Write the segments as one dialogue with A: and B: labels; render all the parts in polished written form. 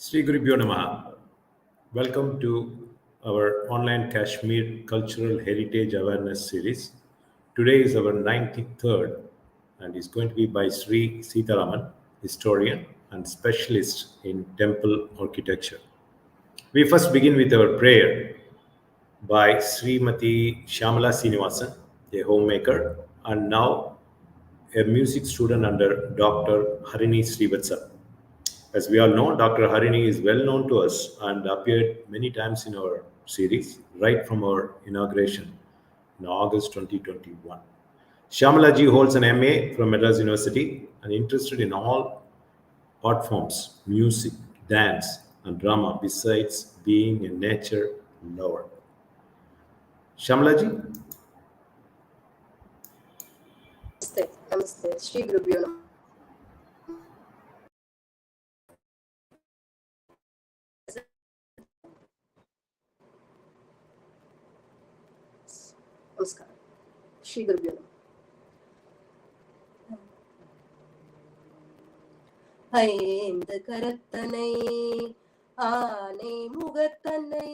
A: Sri Gurubhyo Namaha. Welcome to our online Kashmir Cultural Heritage Awareness Series. Today is our 93rd and is going to be by Sri Seetharaman, historian and specialist in temple architecture. We first begin with our prayer by Srimati Shyamala Srinivasan, a homemaker, and now a music student under Dr. Harini Srivatsa. As we all know, Dr. Harini is well known to us and appeared many times in our series, right from our inauguration in August 2021. Shyamalaji holds an MA from Madras University and interested in all art forms, music, dance, and drama, besides being a nature lover. Shyamalaji?
B: Namaste. Namaste. Sri Gurubhyo Namaha. Namaskar. Sri Gurubhyo Namaha. ஐந்து கரத்தனை ஆனை முகத்தனை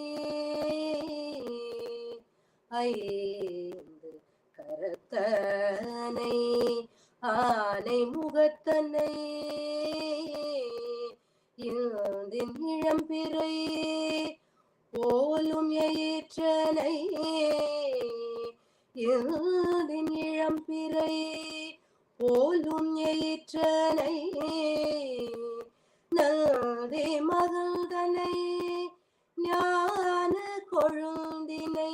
B: ஐந்து கரத்தனை ஆனை முகத்தனை இந்தின் இளம்பிறை போலும் எயிற்றனை இந்தின் இளம்பிறை போலும் எயிற்றனை நல்தே மகள்தனை ஞான கொழுந்தினை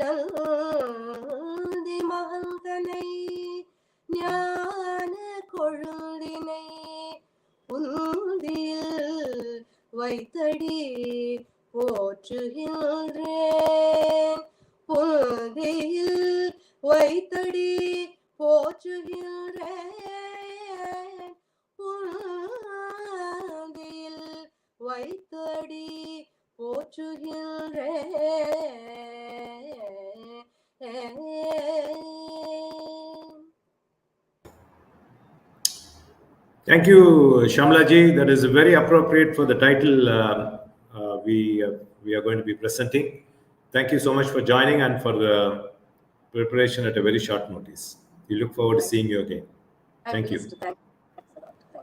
B: நல்தே மகள்தனை ஞான கொழுந்தினை உந்தியில் வைத்தடி போற்றுகின்றேன் புந்தியில் வைத்தடி போற்றுகின்றேன் புந்தியில் வைத்தடி போற்றுகின்றேன்.
A: Thank you, Shamlaji. That is very appropriate for the title we are going to be presenting. Thank you so much for joining and for the preparation at a very short notice. We look forward to seeing you again. Thank you.
B: Thanks a lot. Thank you.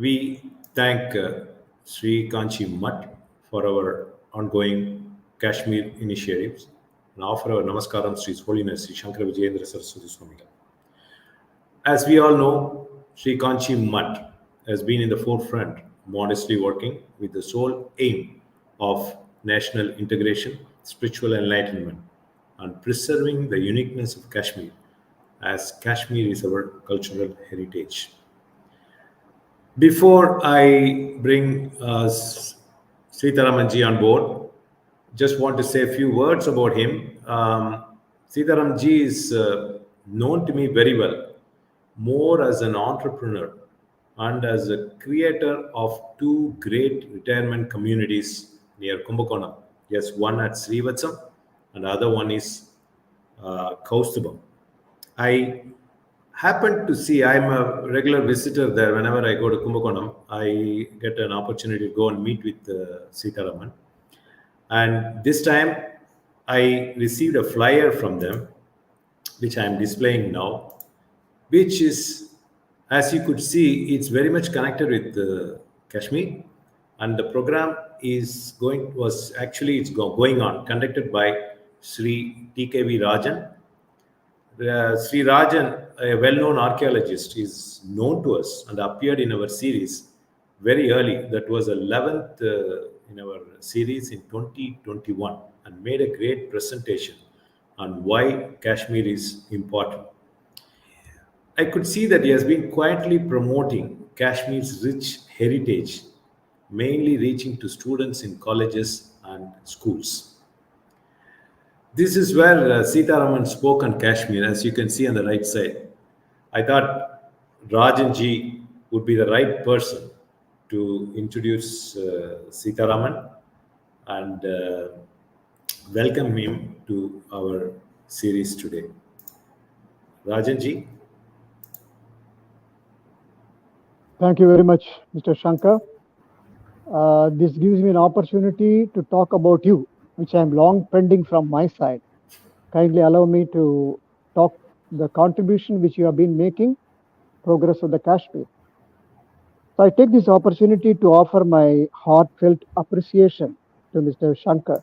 A: We thank Sri Kanchi Mutt for our ongoing Kashmir initiatives and offer our namaskaram to His Holiness Sri Shankara Vijayendra Saraswathi Swamigal. As we all know, Sri Kanchi Mutt has been in the forefront, modestly working with the sole aim of national integration, spiritual enlightenment, and preserving the uniqueness of Kashmir, as Kashmir is our cultural heritage. Before I bring Seetharamanji on board, just want to say a few words about him. Seetharamanji is known to me very well, more as an entrepreneur and as a creator of two great retirement communities near Kumbakonam. Yes, one at Srivatsam and the other one is Kaustubam. I happened to see, I'm a regular visitor there. Whenever I go to Kumbakonam, I get an opportunity to go and meet with Seetharaman. And this time, I received a flyer from them, which I am displaying now, which is, as you could see, it's very much connected with Kashmir. And the program is going on, conducted by Sri TKV Rajan. Sri Rajan, a well-known archaeologist, is known to us and appeared in our series very early. That was 11th in our series in 2021 and made a great presentation on why Kashmir is important. I could see that he has been quietly promoting Kashmir's rich heritage, mainly reaching to students in colleges and schools. This is where Seetharaman spoke on Kashmir, as you can see on the right side. I thought Rajanji would be the right person to introduce Seetharaman and welcome him to our series today. Rajanji,
C: Thank you very much, Mr. Shankar. This gives me an opportunity to talk about you, which I am long pending from my side. Kindly allow me to talk the contribution which you have been making, progress of the Kashmir. So I take this opportunity to offer my heartfelt appreciation to Mr. Shankar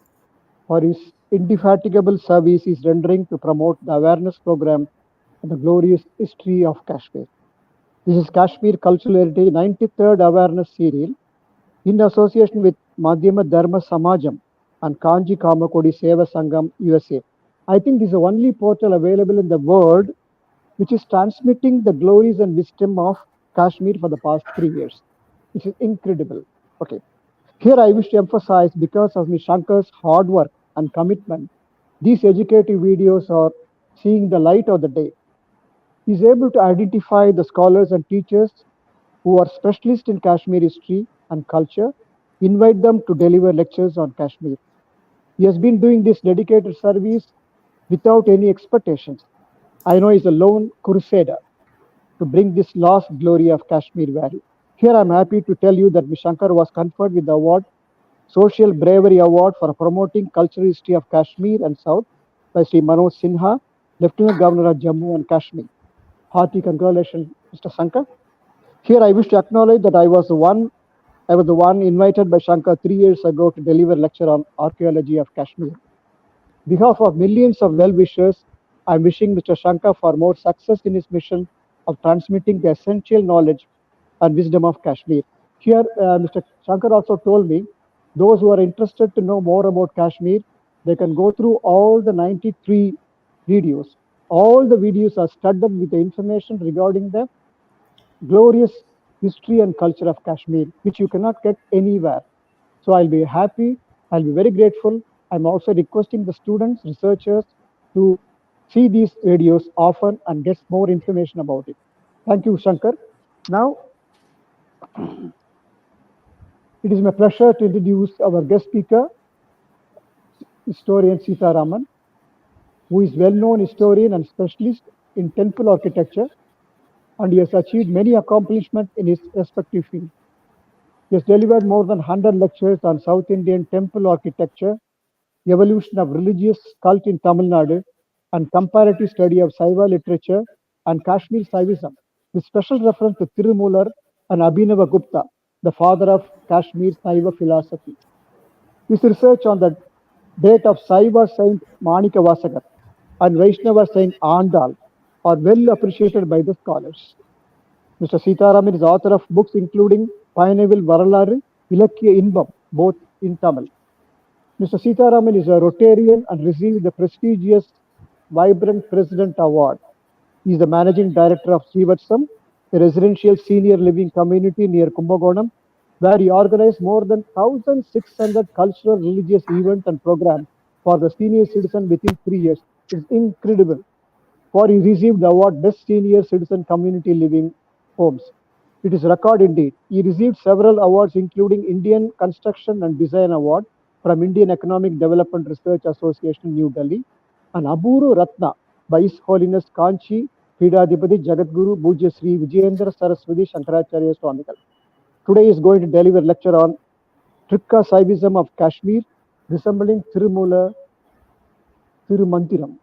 C: for his indefatigable service he's rendering to promote the awareness program and the glorious history of Kashmir. This is Kashmir Cultural Heritage 93rd Awareness Serial in association with Madhyama Dharma Samajam and Kanchi Kamakoti Seva Sangam USA. I think this is the only portal available in the world which is transmitting the glories and wisdom of Kashmir for the past 3 years, which is incredible. Okay. Here I wish to emphasize because of Ms. Shankar's hard work and commitment, these educative videos are seeing the light of the day. He is able to identify the scholars and teachers who are specialists in Kashmir history and culture, invite them to deliver lectures on Kashmir. He has been doing this dedicated service without any expectations. I know he's a lone crusader to bring this lost glory of Kashmir value. Here I'm happy to tell you that Shankar was conferred with the award, Social Bravery Award for promoting cultural history of Kashmir and South by Sri Manoj Sinha, Lieutenant Governor of Jammu and Kashmir. Hearty congratulations, Mr. Shankar. Here I wish to acknowledge that I was the one invited by Shankar 3 years ago to deliver a lecture on archaeology of Kashmir. On behalf of millions of well-wishers, I am wishing Mr. Shankar for more success in his mission of transmitting the essential knowledge and wisdom of Kashmir. Here, Mr. Shankar also told me, those who are interested to know more about Kashmir, they can go through all the 93 videos. All the videos are studded with the information regarding the glorious history and culture of Kashmir, which you cannot get anywhere. So I'll be happy, I'll be very grateful. I'm also requesting the students, researchers to see these videos often and get more information about it. Thank you, Shankar. Now, it is my pleasure to introduce our guest speaker, historian Seetharaman, who is well-known historian and specialist in temple architecture, and he has achieved many accomplishments in his respective field. He has delivered more than 100 lectures on South Indian temple architecture, evolution of religious cult in Tamil Nadu, and comparative study of Saiva literature and Kashmir Saivism, with special reference to Thirumoolar and Abhinava Gupta, the father of Kashmir Saiva philosophy. His research on the date of Saiva Saint Manika Vasagar and Vaishnava Saint Andal are well appreciated by the scholars. Mr. Seetharaman is author of books including Payanavil Varalaru, Ilakkiya Inbam, both in Tamil. Mr. Seetharaman is a Rotarian and received the prestigious Vibrant President Award. He is the managing director of Srivatsam, a residential senior living community near Kumbakonam, where he organized more than 1,600 cultural, religious events and programs for the senior citizen within 3 years. It's incredible. For he received the award Best Senior Citizen Community Living Homes. It is a record indeed. He received several awards including Indian Construction and Design Award from Indian Economic Development Research Association, New Delhi, and Aburu Ratna by His Holiness Kanchi, Peetadhipati, Jagadguru, Pujyashri, Vijayendra, Saraswathi, Shankaracharya, Swamigal. Today he is going to deliver a lecture on Trika Saivism of Kashmir, Resembling Thirumoolar, Thirumandiram.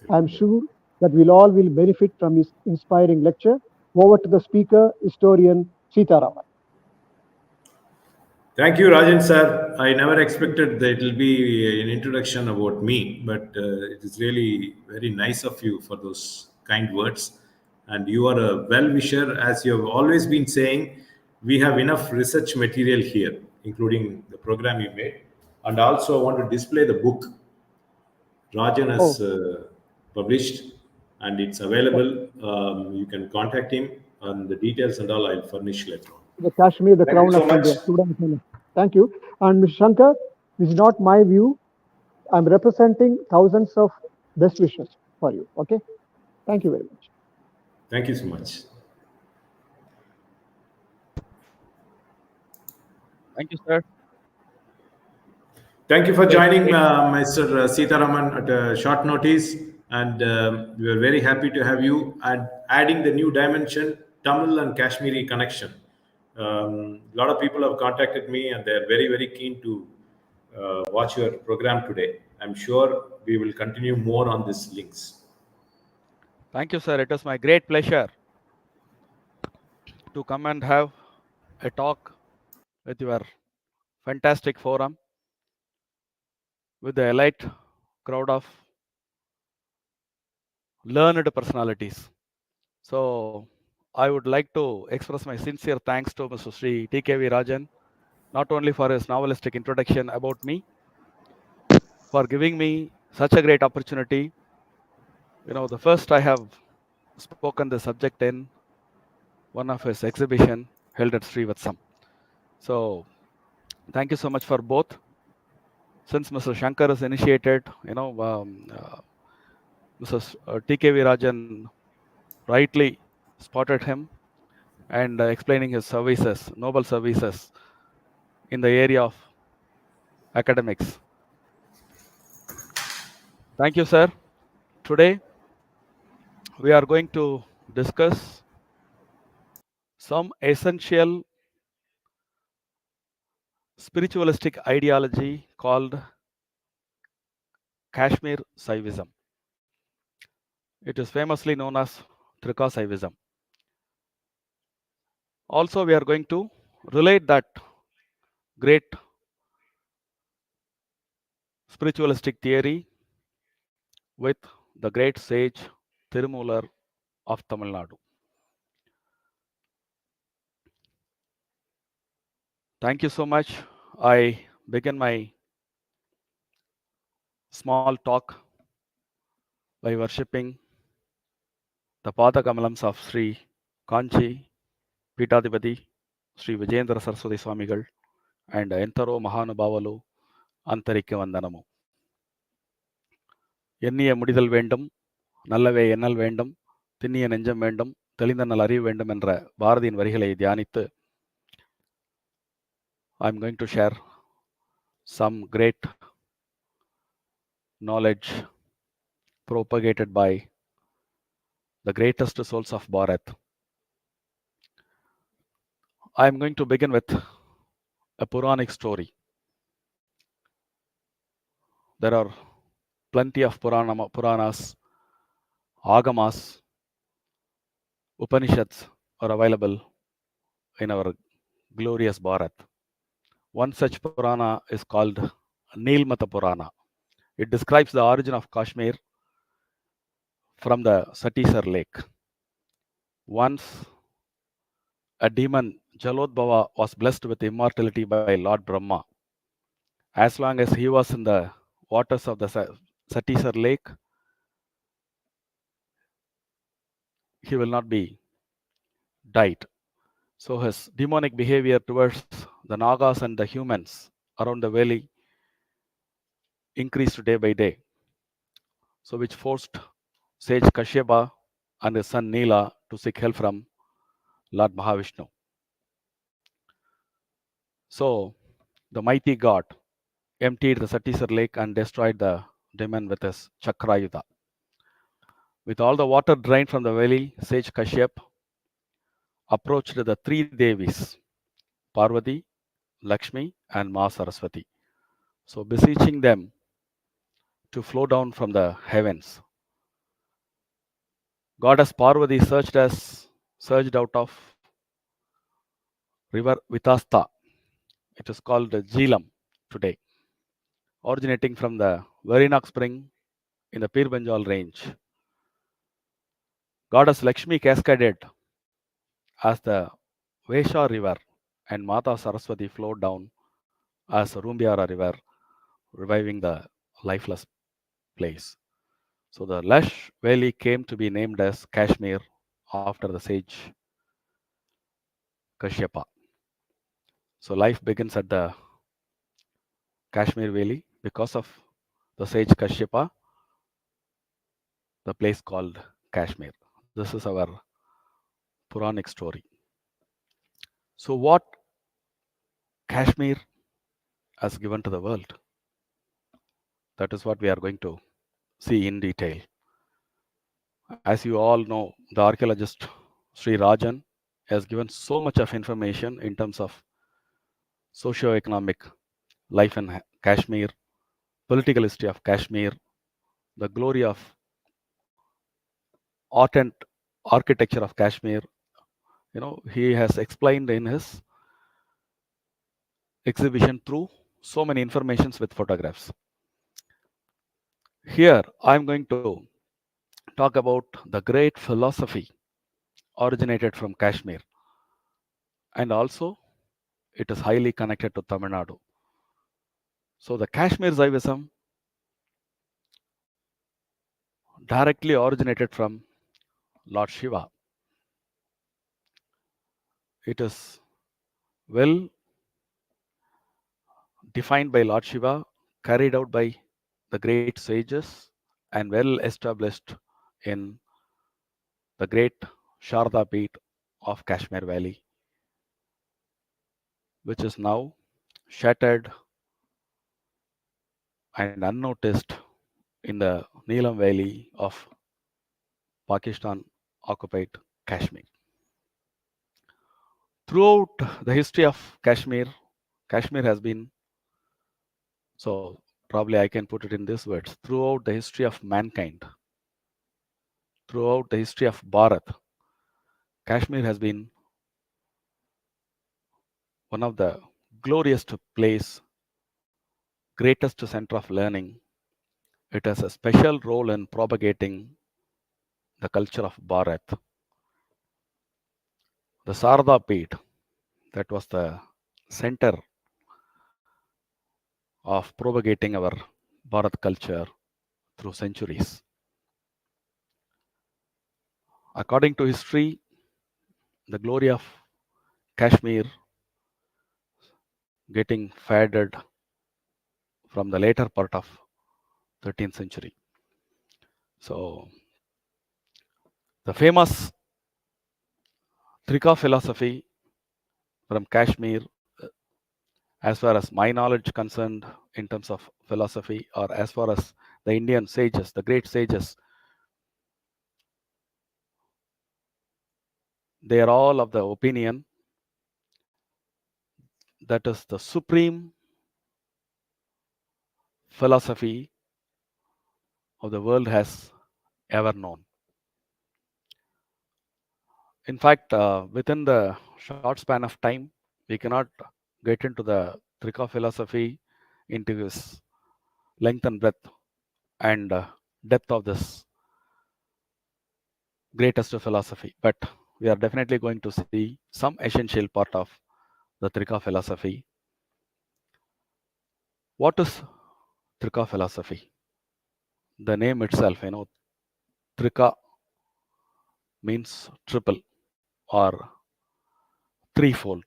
C: I am sure that we all will benefit from his inspiring lecture. Over to the speaker, historian Seetharaman.
A: Thank you, Rajan sir. I never expected that it will be an introduction about me, but it is really very nice of you for those kind words. And you are a well-wisher, as you have always been saying. We have enough research material here, including the program you made. And also, I want to display the book Rajan has published, and it's available. You can contact him, and the details and all I'll furnish later on.
C: The Kashmir, the
A: Thank you
C: crown
A: so
C: of
A: much.
C: India. Thank you. And Mr. Shankar, this is not my view. I'm representing thousands of best wishes for you. Okay. Thank you very much.
A: Thank you so much.
D: Thank you, sir.
A: Thank you for joining Mr. Seetharaman at a short notice, and we are very happy to have you and adding the new dimension, Tamil and Kashmiri connection. A lot of people have contacted me, and they're very, very keen to watch your program today. I'm sure we will continue more on these links.
D: Thank you, sir. It is my great pleasure to come and have a talk with your fantastic forum with the elite crowd of learned personalities. So I would like to express my sincere thanks to Mr. Sri TKV Rajan, not only for his novelistic introduction about me, for giving me such a great opportunity. The first I have spoken the subject in one of his exhibition held at Srivatsam. So thank you so much for both. Since Mr. Shankar has initiated, Mr. TKV Rajan rightly spotted him and explaining his services, noble services in the area of academics. Thank you, sir. Today, we are going to discuss some essential spiritualistic ideology called Kashmir Saivism. It is famously known as Trika Saivism. Also, we are going to relate that great spiritualistic theory with the great sage Thirumoolar of Tamil Nadu. Thank you so much. I begin my small talk by worshipping the Pada Kamalams of Sri Kanchi, Peetadhipati, Sri Vijayendra Saraswathi Swamigal, and Entaro Mahanubavalu Antarikya Vandanamu. எண்ணிய முடிதல் வேண்டும், நல்லவே எண்ணல் வேண்டும், திண்ணிய நெஞ்சம் வேண்டும், தெளிந்த நல் அறிவு வேண்டும் என்ற பாரதியின் வரிகளை தியானித்து I'm going to share some great knowledge propagated by the greatest souls of Bharat. I'm going to begin with a Puranic story. There are plenty of Puranas, Agamas, Upanishads are available in our glorious Bharat. One such Purana is called Nilmata Purana. It describes the origin of Kashmir from the Satisar lake. Once a demon, Jalodbhava, was blessed with immortality by Lord Brahma. As long as he was in the waters of the Satisar lake, he will not be died. So his demonic behavior towards the Nagas and the humans around the valley increased day by day. So which forced sage Kashyapa and his son Nila to seek help from Lord Mahavishnu. So the mighty god emptied the Satisar lake and destroyed the demon with his Chakrayuda. With all the water drained from the valley, sage Kashyap approached the three Devis, Parvati, Lakshmi, and Ma Saraswati. So beseeching them to flow down from the heavens. Goddess Parvati surged out of river Vitasta. It is called Jhelum today, originating from the Varinox spring in the Pir Panjal range. Goddess Lakshmi cascaded as the Vesha river, and Mata Saraswati flowed down as Rumbiara river, reviving the lifeless place. So the lush valley came to be named as Kashmir after the sage Kashyapa. So life begins at the Kashmir Valley because of the sage Kashyapa, the place called Kashmir. This is our Puranic story. So what Kashmir has given to the world? That is what we are going to see in detail. As you all know, the archaeologist Sri Rajan has given so much of information in terms of socio-economic life in Kashmir, political history of Kashmir, the glory of art and architecture of Kashmir. He has explained in his exhibition through so many informations with photographs. Here, I'm going to talk about the great philosophy originated from Kashmir, and also it is highly connected to Tamil Nadu. So the Kashmir Saivism directly originated from Lord Shiva. It is well defined by Lord Shiva, carried out by the great sages, and well established in the great Sharda Peeth of Kashmir Valley, which is now shattered and unnoticed in the Neelam Valley of Pakistan occupied Kashmir. Throughout the history of Kashmir, Kashmir has been, so probably I can put it in these words, throughout the history of mankind, throughout the history of Bharat, Kashmir has been one of the glorious place, greatest center of learning. It has a special role in propagating the culture of Bharat. The Sarda Peeth, that was the center of propagating our Bharat culture through centuries. According to history, the glory of Kashmir getting faded from the later part of 13th century. So the famous Trika philosophy from Kashmir, as far as my knowledge concerned in terms of philosophy, or as far as the Indian sages, the great sages, they are all of the opinion that is the supreme philosophy of the world has ever known. In fact, within the short span of time, we cannot get into the Trika philosophy into its length and breadth and depth of this greatest philosophy. But we are definitely going to see some essential part of the Trika philosophy. What is Trika philosophy? The name itself, Trika means triple or threefold.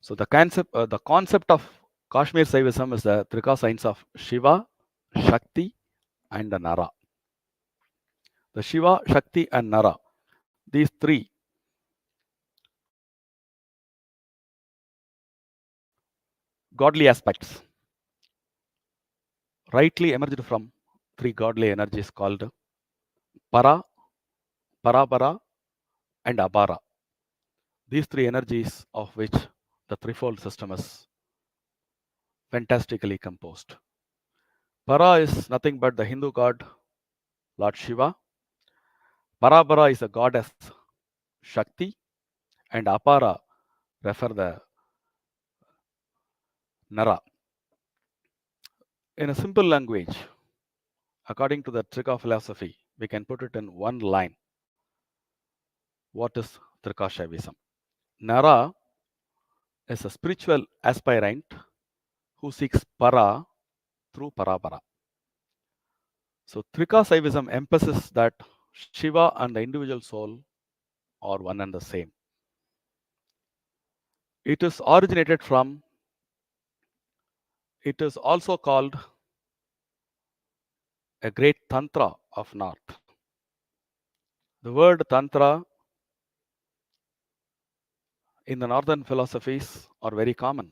D: So the concept of Kashmir Saivism is the Trika signs of Shiva, Shakti, and Nara. The Shiva, Shakti, and Nara, these three godly aspects rightly emerged from three godly energies called Para, Parabara, and Abara. These three energies of which the threefold system is fantastically composed. Para is nothing but the Hindu god Lord Shiva. Parabara is a goddess Shakti, and Apara refer the Nara. In a simple language, according to the Trika philosophy, we can put it in one line. What is Trika Saivism? Nara is a spiritual aspirant who seeks para through parabara. So Trika Saivism emphasizes that Shiva and the individual soul are one and the same. It is originated from, it is also called a great tantra of North. The word tantra in the northern philosophies are very common,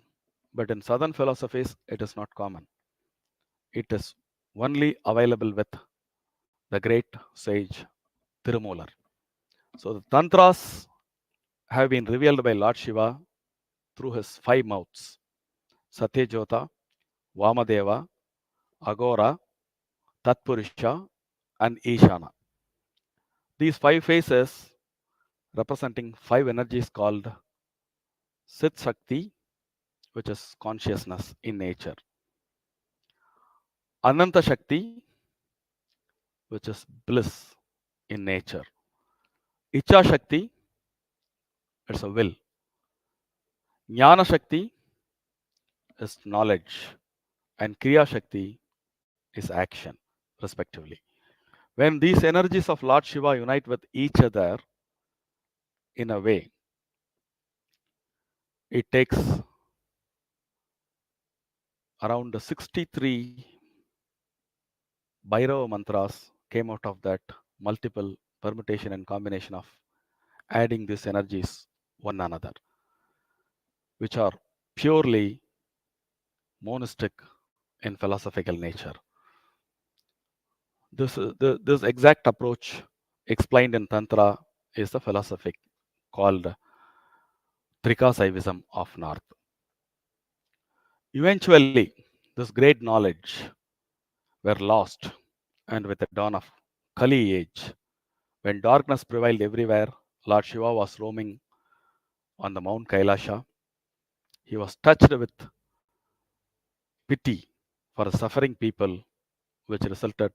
D: but in southern philosophies it is not common. It is only available with the great sage Thirumoolar. So the tantras have been revealed by Lord Shiva through his 5 mouths: Satyajota, Vamadeva, Agora, Tatpurusha, and Ishana. These 5 faces representing 5 energies called Sit Shakti, which is consciousness in nature, Ananta Shakti, which is bliss in nature, Icha Shakti, it's a will, Jnana Shakti is knowledge, and Kriya Shakti is action, respectively. When these energies of Lord Shiva unite with each other in a way, it takes around 63 Bhairava mantras came out of that multiple permutation and combination of adding these energies one another, which are purely monistic in philosophical nature. This exact approach explained in Tantra is the philosophy called Trika Saivism of North. Eventually, this great knowledge were lost, and with the dawn of Kali age, when darkness prevailed everywhere, Lord Shiva was roaming on the Mount Kailasha. He was touched with pity for the suffering people, which resulted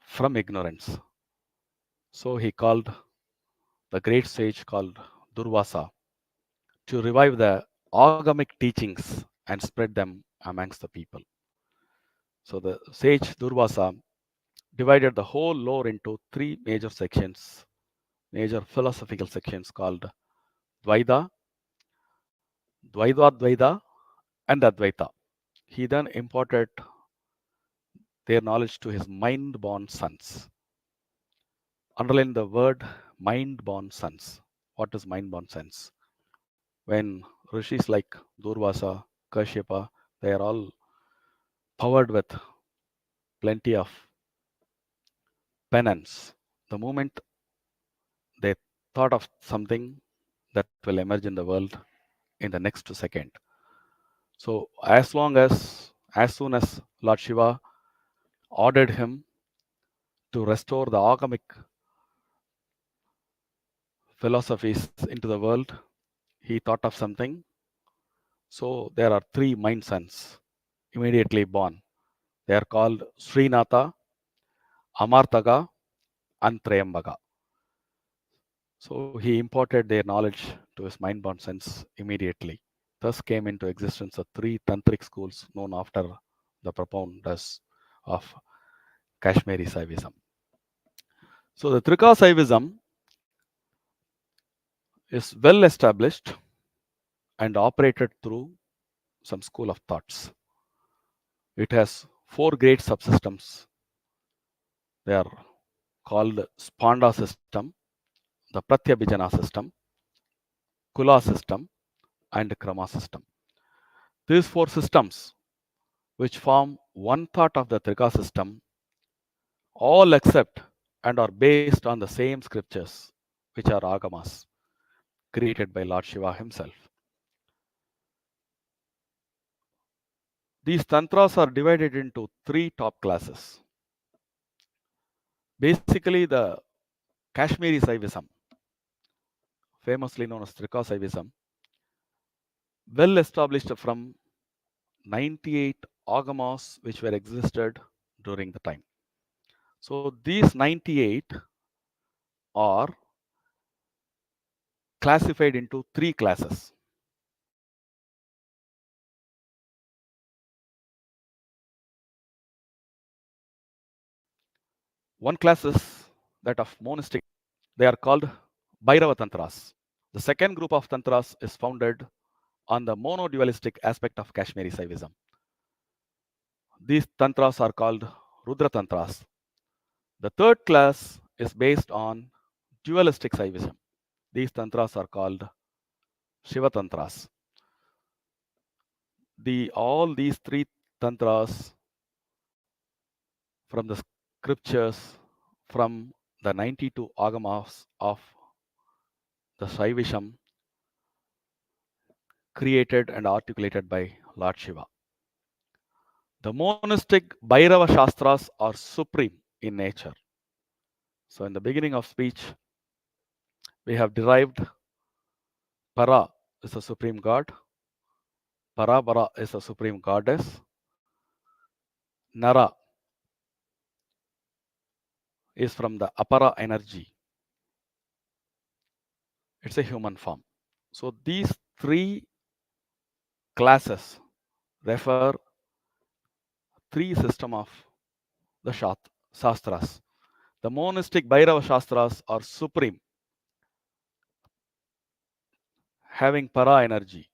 D: from ignorance. So he called the great sage called Durvasa to revive the agamic teachings and spread them amongst the people. So the sage Durvasa divided the whole lore into 3 major major philosophical sections called Dvaida, Dvaidadvaida, and Advaita. He then imparted their knowledge to his mind-born sons. Underline the word mind-born sons. What is mind-born sons? When rishis like Durvasa, Kashyapa, they are all powered with plenty of penance. The moment they thought of something that will emerge in the world in the next second. So as soon as Lord Shiva ordered him to restore the agamic philosophies into the world, he thought of something. So there are 3 mind sons immediately born. They are called Srinatha, Amartaga, and Trayambaka. So he imparted their knowledge to his mind-born sons immediately. Thus came into existence the 3 tantric schools known after the propounders of Kashmiri Saivism. So the Trika Saivism is well established and operated through some school of thoughts. It has 4 great subsystems. They are called Spanda system, the Pratyabhijana system, Kula system, and Krama system. These 4 systems, which form one part of the Trika system, all accept and are based on the same scriptures, which are agamas, created by Lord Shiva himself. These tantras are divided into 3 top classes. Basically, the Kashmiri Saivism, famously known as Trika Saivism, well established from 98 agamas which were existed during the time. So these 98 are classified into 3 classes. One class is that of monistic. They are called Bhairava Tantras. The second group of Tantras is founded on the mono-dualistic aspect of Kashmiri Saivism. These Tantras are called Rudra Tantras. The third class is based on dualistic Saivism. These Tantras are called Shiva Tantras. All these 3 Tantras from the scriptures, from the 92 agamas of the Saivism created and articulated by Lord Shiva. The monistic Bhairava Shastras are supreme in nature. So in the beginning of speech, we have derived Para is the supreme god, Parabara is the supreme goddess, Nara is from the Apara energy. It's a human form. So these three classes refer three system of the Shastras. The monistic Bhairava Shastras are supreme, having para energy,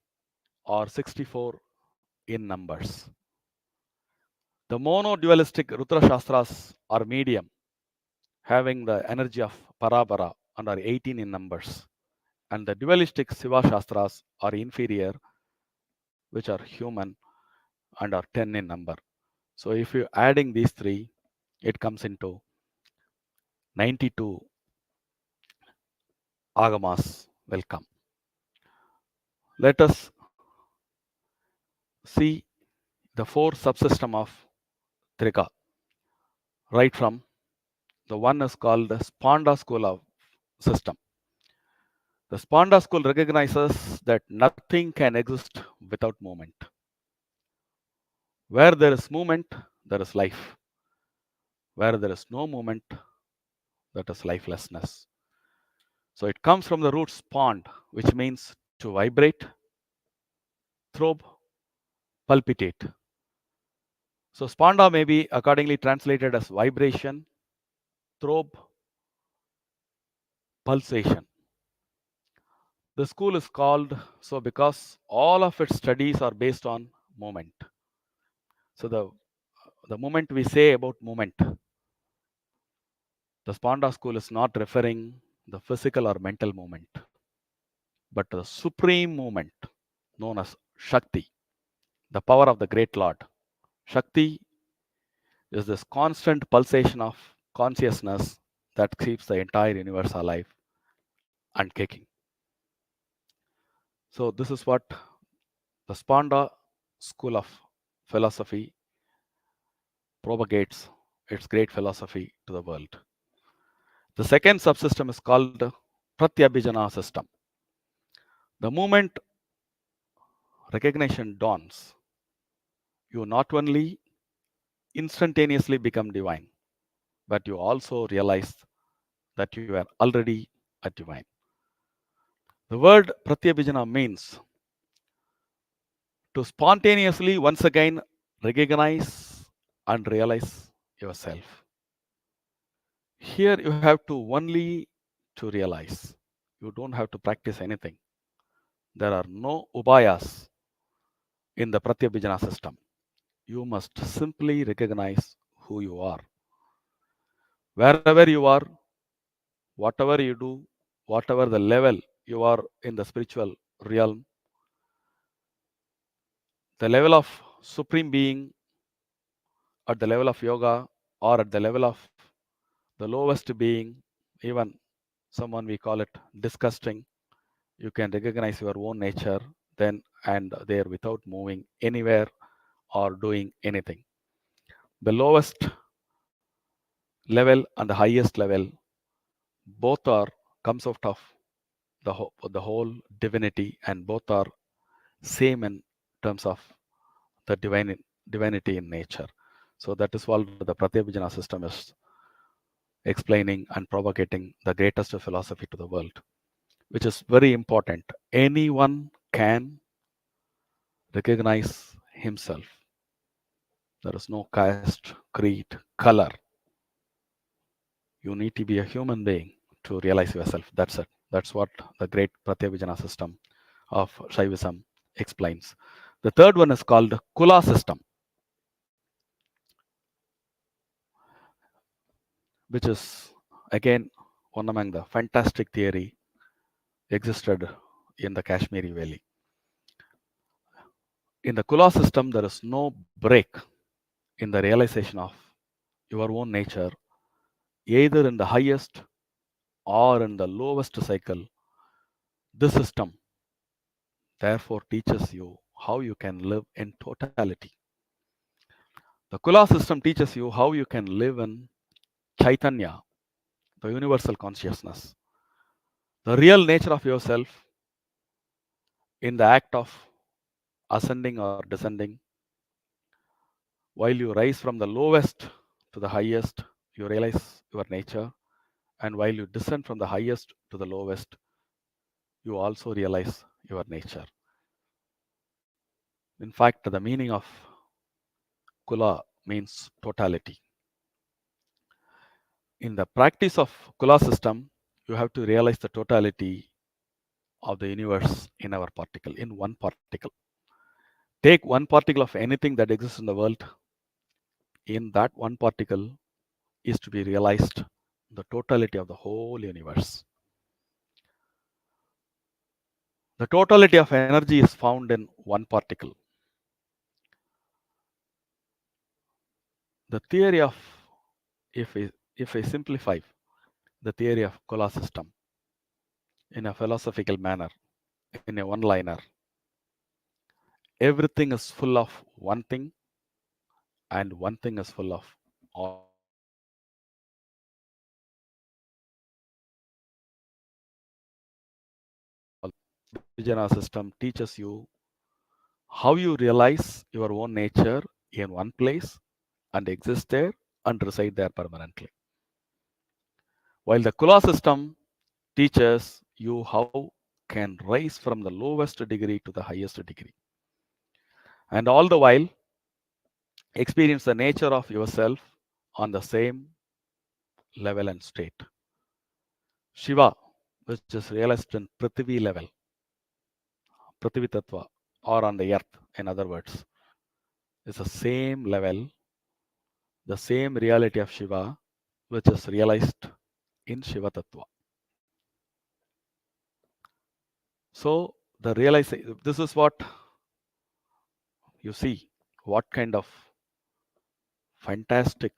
D: or 64 in numbers. The mono-dualistic Rutra Shastras are medium, having the energy of Parabara and are 18 in numbers. And the dualistic Shiva Shastras are inferior, which are human and are 10 in number. So if you're adding these three, it comes into 92 agamas will come. Let us see the four subsystem of Trika. Right from the one is called the Sponda school of system. The Sponda school recognizes that nothing can exist without movement. Where there is movement, there is life. Where there is no movement, that is lifelessness. So it comes from the root spond, which means to vibrate, throb, palpitate. So sponda may be accordingly translated as vibration, throb, pulsation. The school is called so because all of its studies are based on movement. So the moment we say about movement, the Sponda school is not referring the physical or mental movement, but the supreme movement known as Shakti, the power of the great Lord. Shakti is this constant pulsation of consciousness that keeps the entire universe alive and kicking. So this is what the Sponda school of philosophy propagates its great philosophy to the world. The second subsystem is called Pratyabhijana system. The moment recognition dawns, you not only instantaneously become divine, but you also realize that you are already a divine. The word Pratyabhijana means to spontaneously once again recognize and realize yourself. Here you have to only to realize. You don't have to practice anything. There are no ubayas in the Pratyabhijana system. You must simply recognize who you are. Wherever you are, whatever you do, whatever the level you are in the spiritual realm, the level of supreme being at the level of yoga or at the level of the lowest being, even someone we call it disgusting, you can recognize your own nature then and there without moving anywhere or doing anything. The lowest level and the highest level both are comes out of the whole divinity, and both are same in terms of the divinity in nature. So that is what the Pratyabhijana system is explaining and propagating the greatest philosophy to the world, which is very important. Anyone can recognize himself. There is no caste, creed, color. You need to be a human being to realize yourself. That's it. That's what the great Pratyabhijana system of Saivism explains. The third one is called Kula system, which is again one among the fantastic theory existed in the Kashmiri Valley. In the Kula system, there is no break in the realization of your own nature, either in the highest or in the lowest cycle. This system therefore teaches you how you can live in totality. The Kula system teaches you how you can live in Chaitanya, the universal consciousness, the real nature of yourself in the act of ascending or descending. While you rise from the lowest to the highest, you realize your nature. And while you descend from the highest to the lowest, you also realize your nature. In fact, the meaning of Kula means totality. In the practice of Kula system, you have to realize the totality of the universe in our particle, in one particle. Take one particle of anything that exists in the world. In that one particle is to be realized the totality of the whole universe. The totality of energy is found in one particle. The theory of, if I simplify the theory of Kula system in a philosophical manner, in a one-liner, everything is full of one thing, and one thing is full of all the things. Vijayendra system teaches you how you realize your own nature in one place and exist there and reside there permanently. While the Kula system teaches you how can rise from the lowest degree to the highest degree, and all the while experience the nature of yourself on the same level and state. Shiva, which is realized in Prithvi level, Prithvi Tattva, or on the earth, in other words, is the same level, the same reality of Shiva, which is realized in Shiva Tattva. So the realization, this is what you see, what kind of fantastic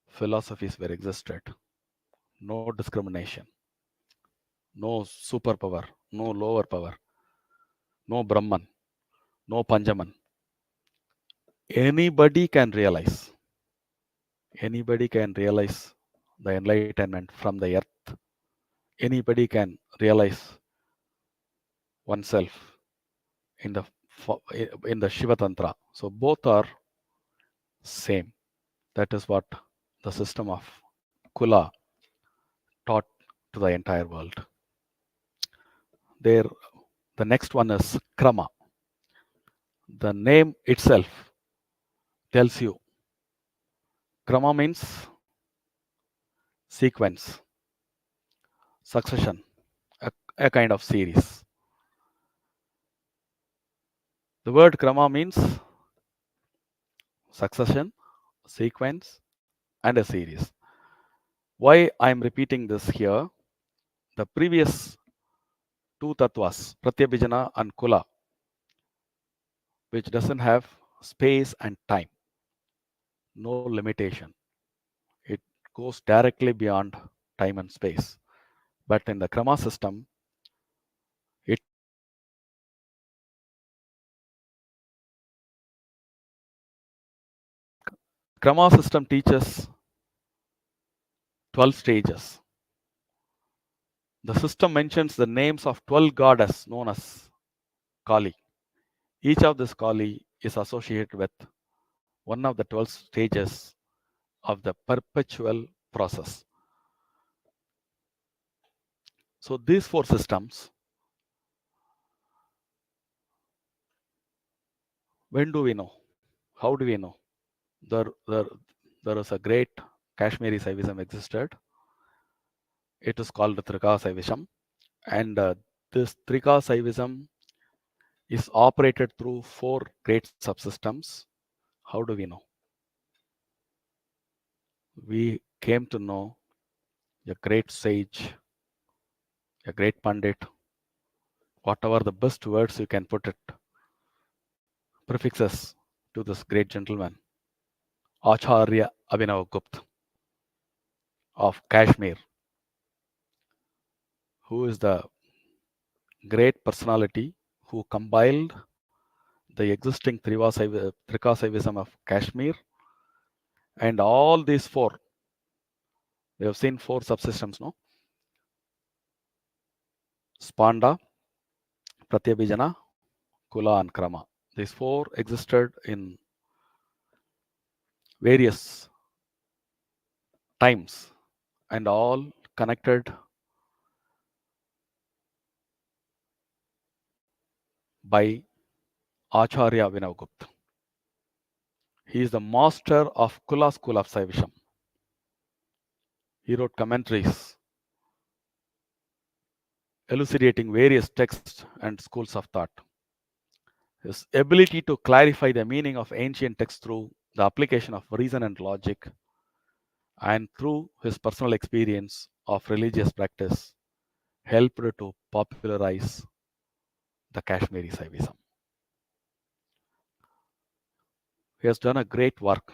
D: philosophies were existed. No discrimination, no superpower, no lower power, no Brahman, no Panjaman. Anybody can realize the enlightenment from the earth. Anybody can realize oneself in the Shiva Tantra. So both are same. That is what the system of Kula taught to the entire world. There, the next one is Krama. The name itself tells you. Krama means sequence, succession, a kind of series. The word Krama means succession, sequence, and a series. Why I am repeating this here? The previous two tattvas, Pratyabhijana and Kula, which doesn't have space and time, no limitation. It goes directly beyond time and space. But in the Krama system, it Krama system teaches 12 stages. The system mentions the names of 12 goddesses known as Kali. Each of this Kali is associated with one of the 12 stages of the perpetual process. So these four systems, when do we know? How do we know? There is a great Kashmiri Saivism existed. It is called the Trika Saivism. And this Trika Saivism is operated through four great subsystems. How do we know? We came to know a great sage, a great pandit, whatever the best words you can put it, prefixes to this great gentleman, Acharya Abhinav Gupta of Kashmir, who is the great personality who compiled the existing Trika Saivism of Kashmir, and all these four. We have seen four subsystems, no? Spanda, Pratyabhijana, Kula, and Krama. These four existed in various times and all connected by Acharya Vinavgupta. He is the master of Kula school of Saivism. He wrote commentaries elucidating various texts and schools of thought. His ability to clarify the meaning of ancient texts through the application of reason and logic and through his personal experience of religious practice helped to popularize the Kashmiri Saivism. He has done a great work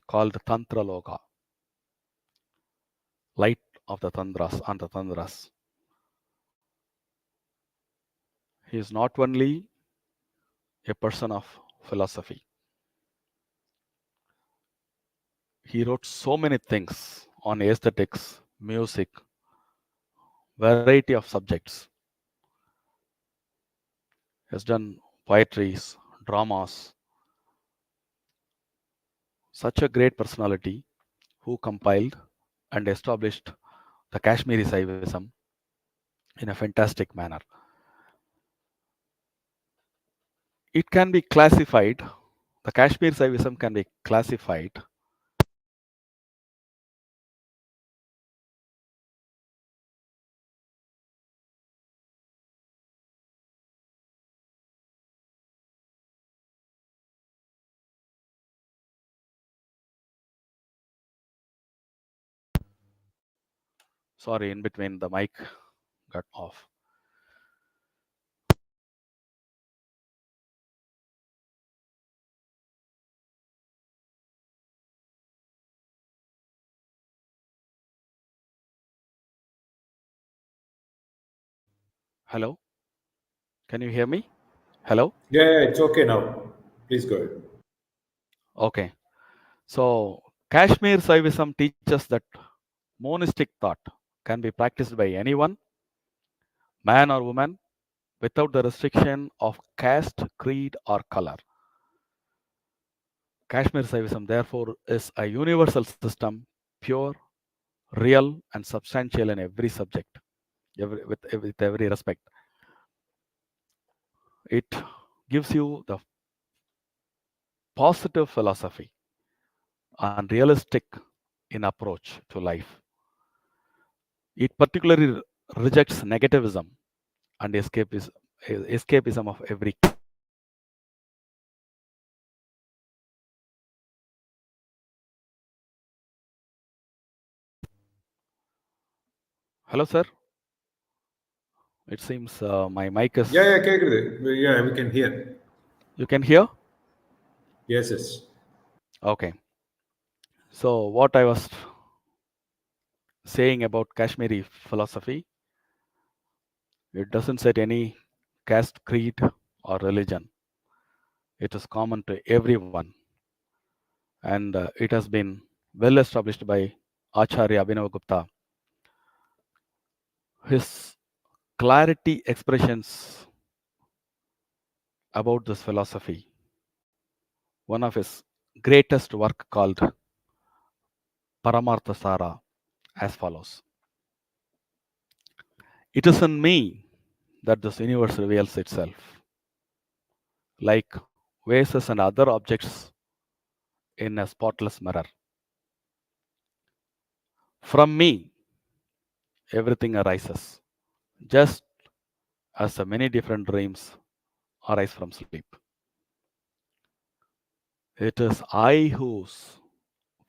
D: called Tantra Loga, Light of the Tandras and the Tandras. He is not only a person of philosophy. He wrote so many things on aesthetics, music, variety of subjects. He has done poetries, dramas. Such a great personality who compiled and established the Kashmiri Saivism in a fantastic manner. It can be classified, the Kashmir Saivism can be classified sorry, in between the mic got off. Hello? Can you hear me? Hello?
A: Yeah, it's okay now. Please go ahead.
D: Okay. So Kashmir Saivism teaches that monistic thought can be practiced by anyone, man or woman, without the restriction of caste, creed, or color. Kashmir Saivism, therefore, is a universal system, pure, real, and substantial in every subject, with every respect. It gives you the positive philosophy and realistic in approach to life. It particularly rejects negativism and escapism of every. Hello, sir. It seems my mic is.
A: Yeah, கேக்குது. Yeah, we can hear.
D: You can hear?
A: Yes, yes.
D: Okay. So what I was saying about Kashmiri philosophy, it doesn't set any caste, creed, or religion. It is common to everyone. And it has been well established by Acharya Vinavagupta. His clarity expressions about this philosophy, one of his greatest work called Paramartha Sara, as follows. It is in me that this universe reveals itself, like vases and other objects in a spotless mirror. From me, everything arises, just as the many different dreams arise from sleep. It is I whose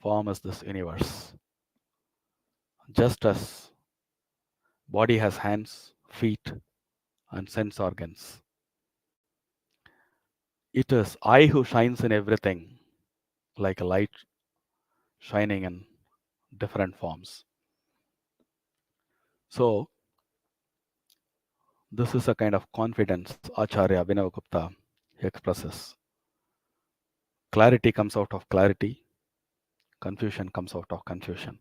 D: form is this universe, just as body has hands, feet, and sense organs. It is I who shines in everything, like a light shining in different forms. So, This is a kind of confidence Acharya Abhinavagupta expresses. Clarity comes out of clarity, confusion comes out of confusion.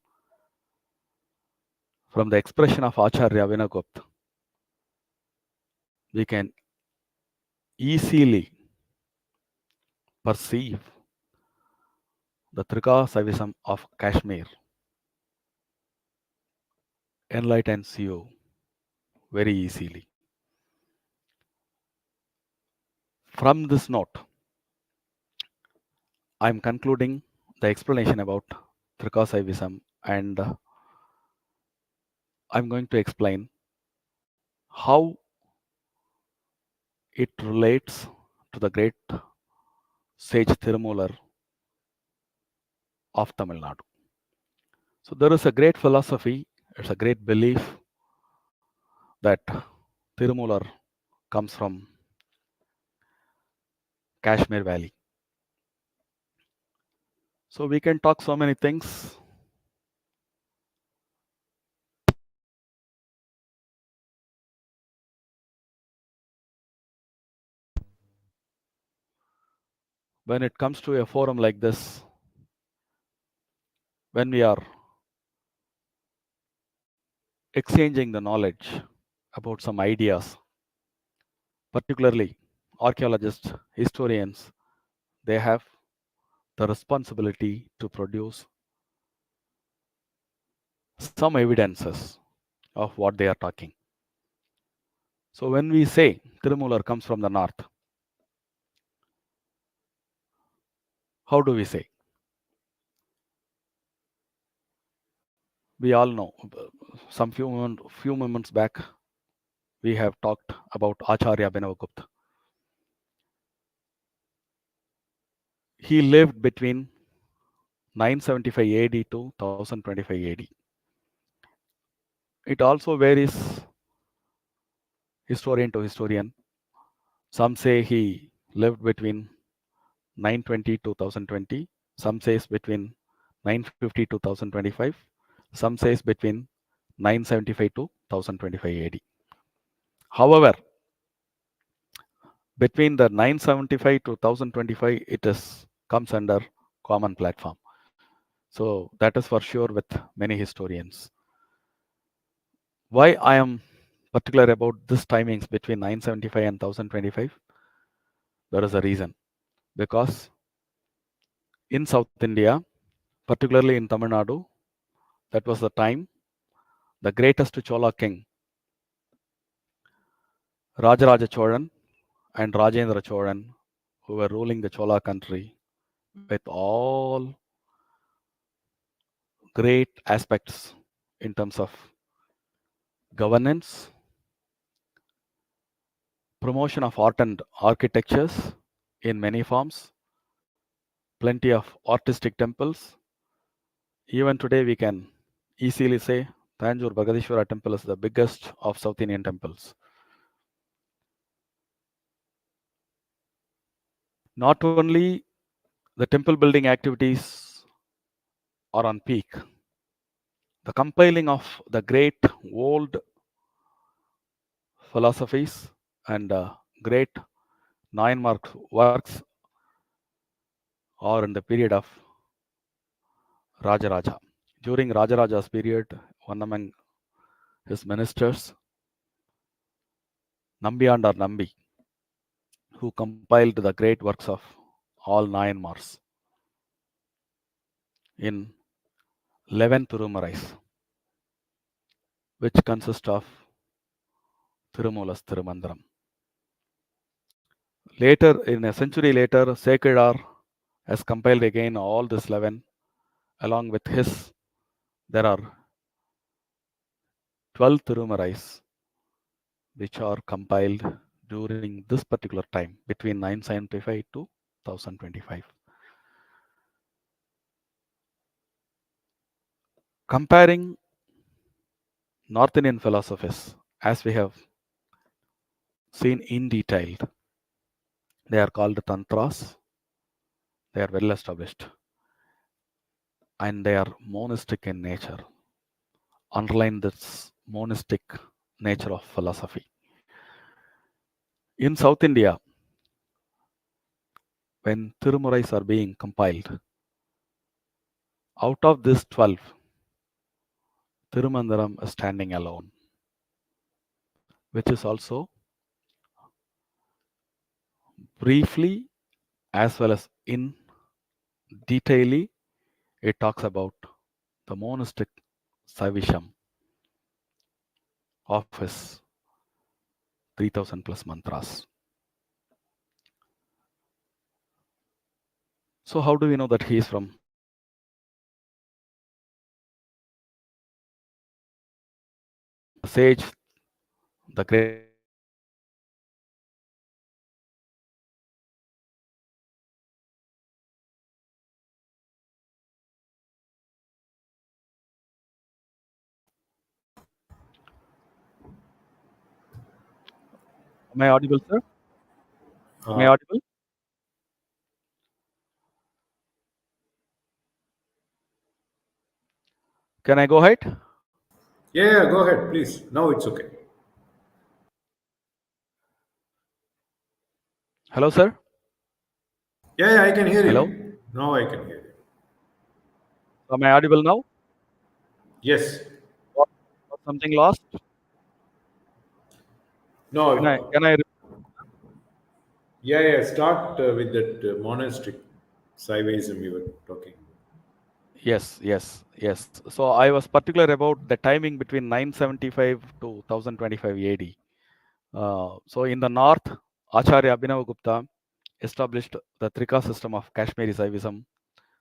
D: From the expression of Acharya Abhinavagupta, we can easily perceive the Trika Saivism of Kashmir enlightens you very easily. From this note, I'm concluding the explanation about Trika Saivism, and I'm going to explain how it relates to the great sage Thirumoolar of Tamil Nadu. So there is a great philosophy, it's a great belief that Thirumoolar comes from Kashmir Valley. So we can talk so many things. When it comes to a forum like this, when we are exchanging the knowledge about some ideas, particularly archaeologists, historians, they have the responsibility to produce some evidences of what they are talking. So when we say Thirumoolar comes from the north, how do we say? We all know, some few moments back, we have talked about Acharya Abhinavagupta. He lived between 975 AD to 1025 AD. It also varies historian to historian. Some say he lived between 920 to 1020. Some says between 950 to 1025. Some says between 975 to 1025 AD. However, between the 975 to 1025, it comes under common platform. So that is for sure with many historians. Why I am particular about this timings between 975 and 1025? There is a reason. Because in South India, particularly in Tamil Nadu, that was the time the greatest Chola king, Rajaraja Cholan and Rajendra Cholan, who were ruling the Chola country with all great aspects in terms of governance, promotion of art and architectures in many forms, plenty of artistic temples. Even today, we can easily say Tanjore Bragadishwara temple is the biggest of South Indian temples. Not only the temple building activities are on peak, the compiling of the great old philosophies and great nine works are in the period of Rajaraja. During Rajaraja's period, one among his ministers, Nambiyandar Nambi, who compiled the great works of all nine Mars in 11 Thirumarais, which consist of Thirumoolar's Thirumandiram. Later, in a century later, Sekidar has compiled again all this 11. Along with his, there are 12 Thirumarais which are compiled during this particular time between 975 to 1025. Comparing North Indian philosophies, as we have seen in detail, they are called tantras. They are well established and they are monistic in nature. Underline this monistic nature of philosophy. In South India, when Thirumurais are being compiled, out of this 12, Thirumandiram is standing alone, which is also briefly as well as in detail, it talks about the monastic Saivism of his 3000 plus mantras. So how do we know that he is from sage, the great Am I audible, sir? Am I
A: Uh,
D: audible? Can I go ahead?
A: yeah, go ahead, please. Now it's okay.
D: Hello, sir?
A: Yeah, I can hear
D: Hello?
A: you. Now I can hear you.
D: Am I audible now?
A: Yes.
D: Was something lost?
A: No.
D: Can I
A: Yeah. Start with that monastic Saivism you were talking about.
D: Yes. So I was particular about the timing between 975 to 1025 AD. So in the north, Acharya Abhinavagupta established the Trika system of Kashmiri Saivism.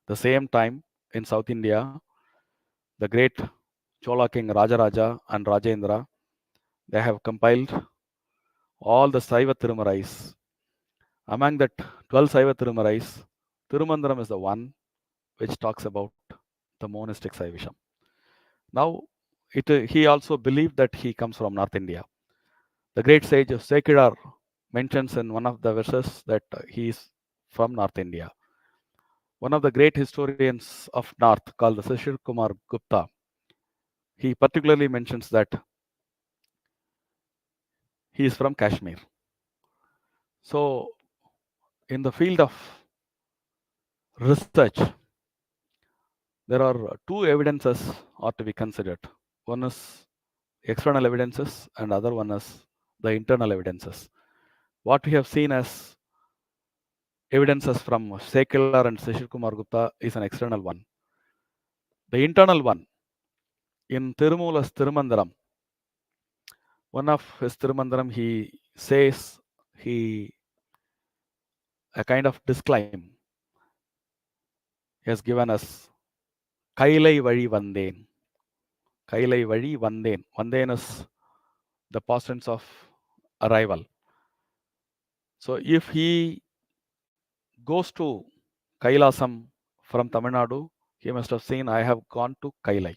D: The same time in South India, the great Chola king Rajaraja and Rajendra, they have compiled all the Saiva Thirumarais. Among that 12 Saiva Thirumarais, Thirumandiram is the one which talks about the monastic Saivism. Now, he also believed that he comes from North India. The great sage Sekidar mentions in one of the verses that he is from North India. One of the great historians of North called Sashir Kumar Gupta, he particularly mentions that he is from Kashmir. So, in the field of research, there are two evidences are to be considered. One is external evidences and other one is the internal evidences. What we have seen as evidences from Sekular and Seshir Kumar Gupta is an external one. The internal one, in Thirumoolar's Thirumandiram, one of his Thirumandiram, he says a kind of disclaim he has given us Kailai Vali Vandeen. Kailai Vali Vandeen. Vandeen is the past tense of arrival. So if he goes to Kailasam from Tamil Nadu, he must have seen I have gone to Kailai.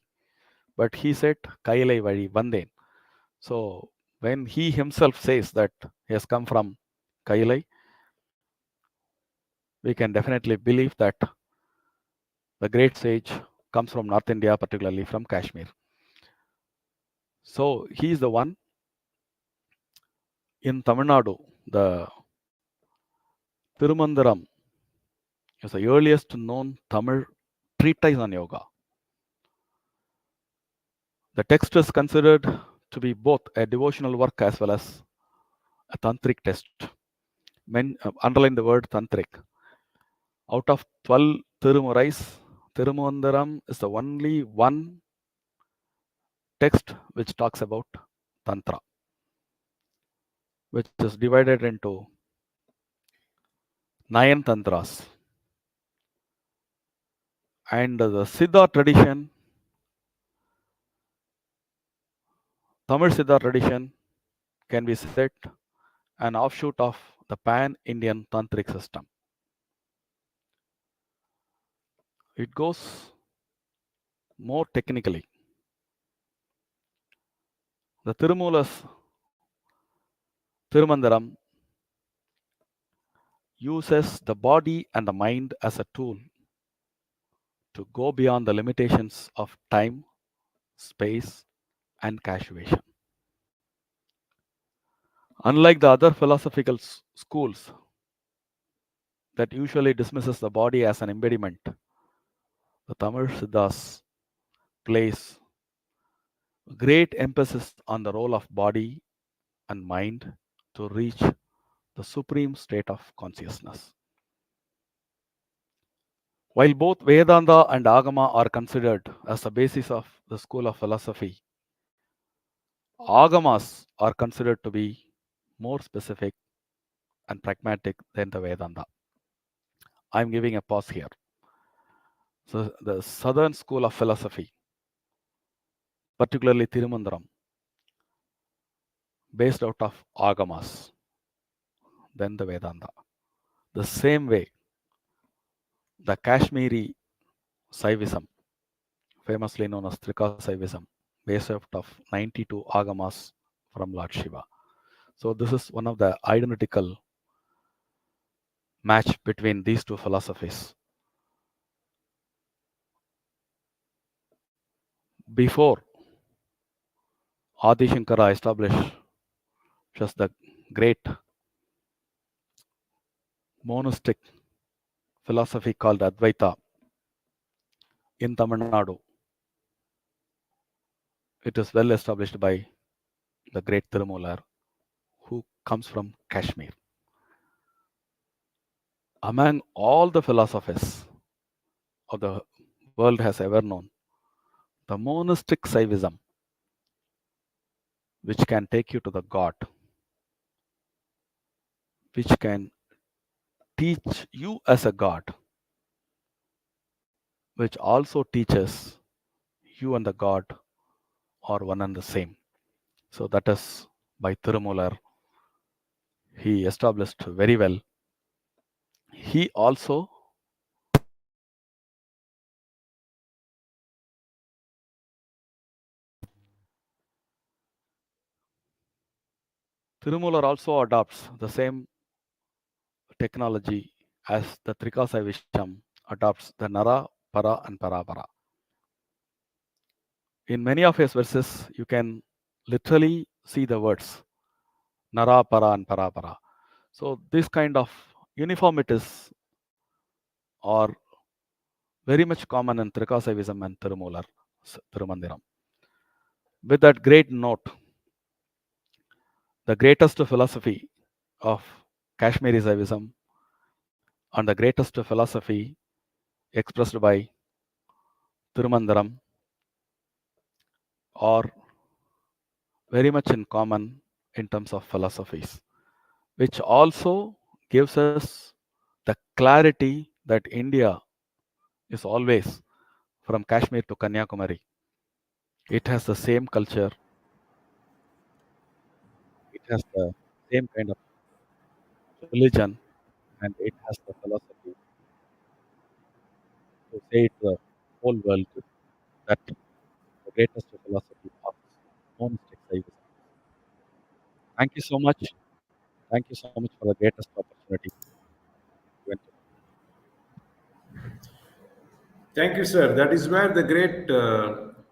D: But he said Kailai Vali Vandeen. So when he himself says that he has come from Kailai, we can definitely believe that the great sage comes from North India, particularly from Kashmir. So he is the one in Tamil Nadu. The Thirumandiram is the earliest known Tamil treatise on yoga. The text is considered to be both a devotional work as well as a tantric text. Underline the word tantric. Out of 12 Thirumurais, Thirumandiram is the only one text which talks about Tantra, which is divided into 9 Tantras. And the Siddha tradition, Tamil Siddha tradition, can be said an offshoot of the pan-Indian tantric system. It goes more technically. The Thirumoolar's Thirumandiram uses the body and the mind as a tool to go beyond the limitations of time, space, and casuation. Unlike the other philosophical schools that usually dismisses the body as an embodiment, the Tamil Siddhas place great emphasis on the role of body and mind to reach the supreme state of consciousness. While both Vedanta and Agama are considered as the basis of the school of philosophy, Agamas are considered to be more specific and pragmatic than the Vedanta. I'm giving a pause here. So the southern school of philosophy, particularly Thirumandiram, based out of Agamas than the Vedanta. The same way, the Kashmiri Saivism, famously known as Trika Saivism, based out of 92 Agamas from Lord Shiva. So this is one of the identical match between these two philosophies. Before Adi Shankara established just the great monistic philosophy called Advaita in Tamil Nadu, it is well established by the great Thirumoolar, who comes from Kashmir. Among all the philosophies of the world has ever known, the monistic Saivism, which can take you to the God, which can teach you as a God, which also teaches you and the God are one and the same. So that is by Thirumoolar. He established very well. He also Thirumoolar also adopts the same technology as the Trika Saivism adopts the Nara, Para and Parapara. In many of his verses, you can literally see the words Nara, Para and Parapara. So this kind of uniformities are very much common in Trika Saivism and Thirumoolar, Thirumandiram. With that great note, the greatest philosophy of Kashmiri Saivism and the greatest philosophy expressed by Thirumandiram are very much in common in terms of philosophies, which also gives us the clarity that India is always from Kashmir to Kanyakumari. It has the same culture, it has the same kind of religion, and it has the philosophy to say to the whole world that the greatest philosophy of monistic Saivism. Thank you so much. Thank you so much for the greatest opportunity.
A: Thank you, sir. That is where the great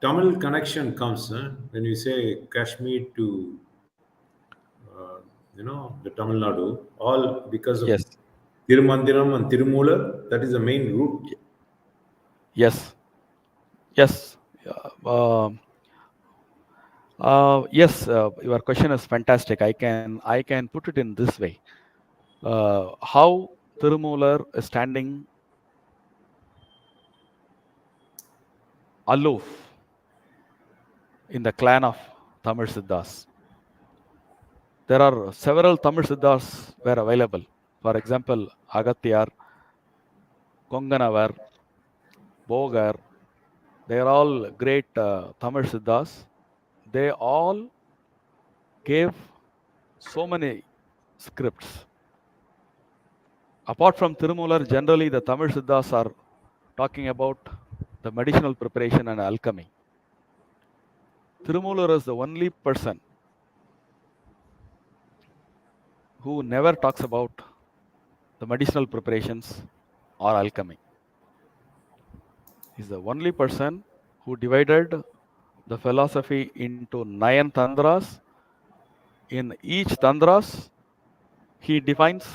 A: Tamil connection comes. When you say Kashmir to, the Tamil Nadu, all because of
D: Yes,
A: Thirumandiram and Thirumoolar. That is the main route.
D: yes, yes. Yes, your question is fantastic. I can put it in this way. How Thirumoolar is standing aloof in the clan of Tamil Siddhas. There are several Tamil Siddhas were available. For example, Agatyar, Konganavar, Bogar. They are all great Tamil Siddhas. They all gave so many scripts. Apart from Thirumoolar, generally the Tamil Siddhas are talking about the medicinal preparation and alchemy. Thirumoolar is the only person who never talks about the medicinal preparations or alchemy. He's the only person who divided the philosophy into 9 tantras In each tantras, he defines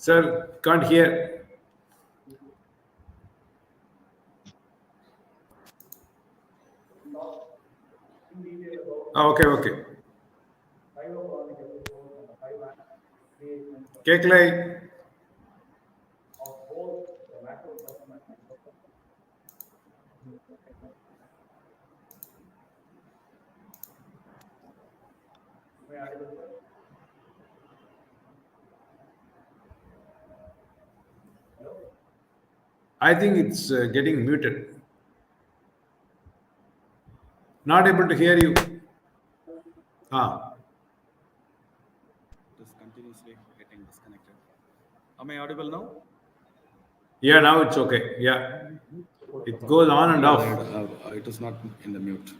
A: Sir, can't hear. Okay, okay. கேட்கலை. I think it's getting muted. Not able to hear you. Ah,
D: it is continuously getting disconnected. Am I audible now?
A: yeah, now it's okay. Yeah, it goes on and off.
D: It is not in the mute.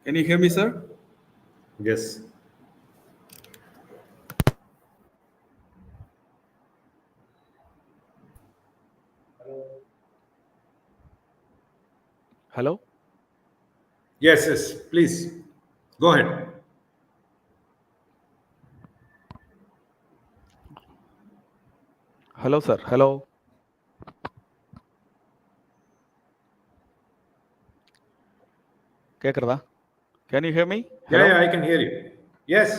D: Can you hear me, sir?
A: Yes.
D: Hello?
A: Yes, yes. Please go ahead.
D: Hello, sir. Hello. கேக்குறதா? Can you hear me? Hello?
A: Yeah, I can hear you. Yes.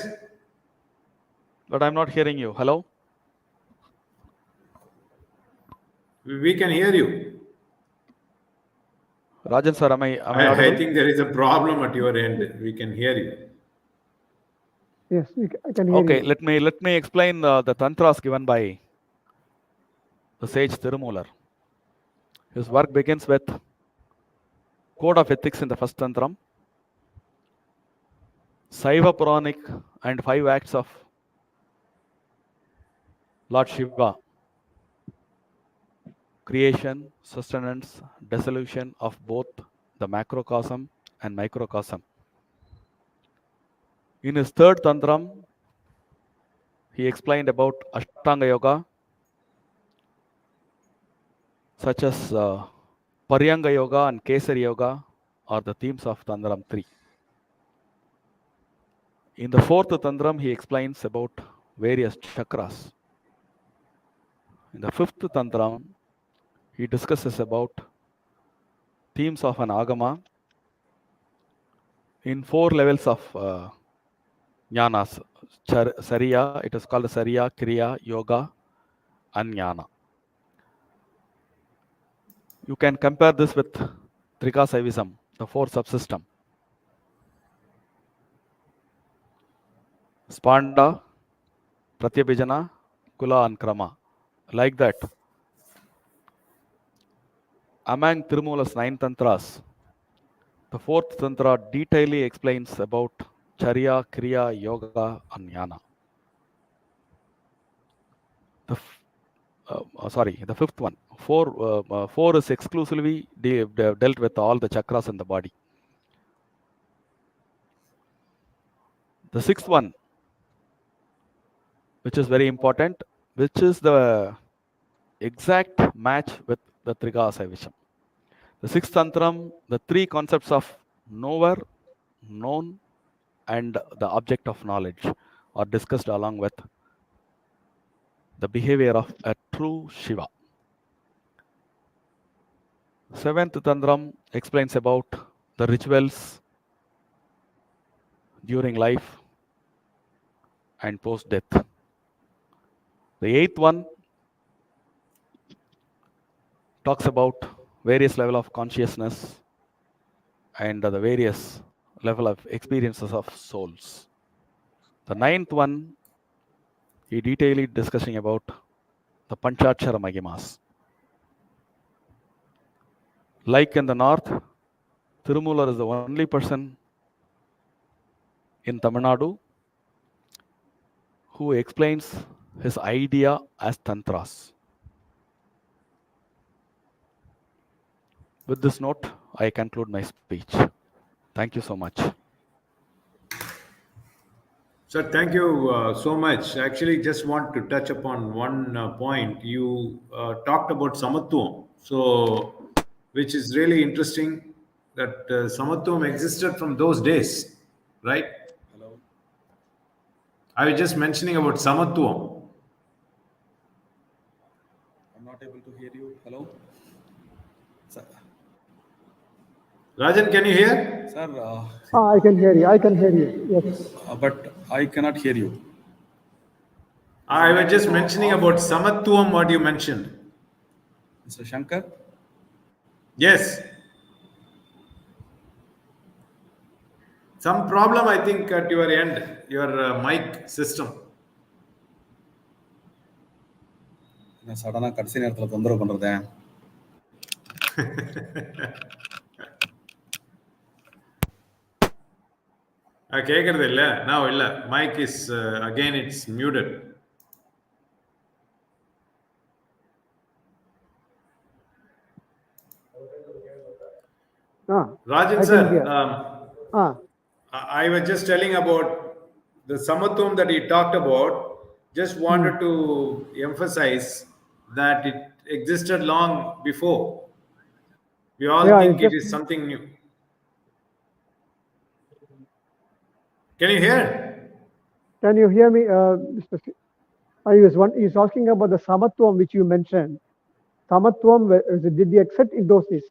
D: But I'm not hearing you. Hello?
A: We can hear you.
D: Rajan sir, am I
A: I
D: audible?
A: think there is a problem at your end. We can hear you.
C: Yes, I can hear
D: Okay,
C: you.
D: let me explain the tantras given by the sage Thirumoolar. His work begins with code of ethics in the first tantram, Saiva Puranic and 5 acts of Lord Shiva, creation, sustenance, dissolution of both the macrocosm and microcosm. In his third tantram, he explained about Ashtanga Yoga, such as Paryanga Yoga and Kesari Yoga are the themes of Tantram 3. In the fourth Tantram, he explains about various chakras. In the fifth Tantram, he discusses about themes of an agama in 4 levels of jnanas. Sariya, it is called Sariya, Kriya, Yoga, and Jnana. You can compare this with Trika Saivism, the 4 subsystem. Spanda, Pratyabhijana, Kula, and Krama. Like that, among Thirumoolar's 9 tantras, the 4th tantra detailedly explains about Charya, Kriya, Yoga, and Jnana. The 5th one, 4 is exclusively dealt with all the chakras in the body. The 6th one, which is very important, which is the exact match with the Trika Saivism. The 6th tantram, the 3 concepts of knower, known, and the object of knowledge are discussed along with the behavior of a true Shiva. 7th tantram explains about the rituals during life and post-death. The 8th one talks about various level of consciousness and the various level of experiences of souls. The 9th one, he detailedly discussing about the Panchachara Magimas. Like in the north, Thirumoolar is the only person in Tamil Nadu who explains his idea as tantras. With this note, I conclude my speech. Thank you so much.
A: Sir, thank you so much. Actually, just want to touch upon one point. You talked about Samatvam, so which is really interesting that Samatvam existed from those days, right?
D: Hello.
A: I was just mentioning about Samatvam.
D: I'm not able to hear you. Hello. Sir,
A: Rajan, can you hear?
D: sir
C: I can hear you. I can hear you. Yes.
D: but I cannot hear you.
A: I was just mentioning about Samatvam, what you mentioned.
D: Mr. Shankar?
A: Yes. Some problem, I think, at your end, your mic system.
D: நான் சடனாக கடைசி நேரத்தில் தொந்தரவு பண்ணுறதேன்.
A: கேட்கறது இல்லை நான் இல்லை mike is again it's muted. Rajan sir, I was just telling about the Samatvam that he talked about. Just wanted to emphasize that it existed long before. We all think it is something new. Can you hear?
C: Can you hear me, Mr. He's asking about the Samatvam which you mentioned. Samatvam, did they accept in those days?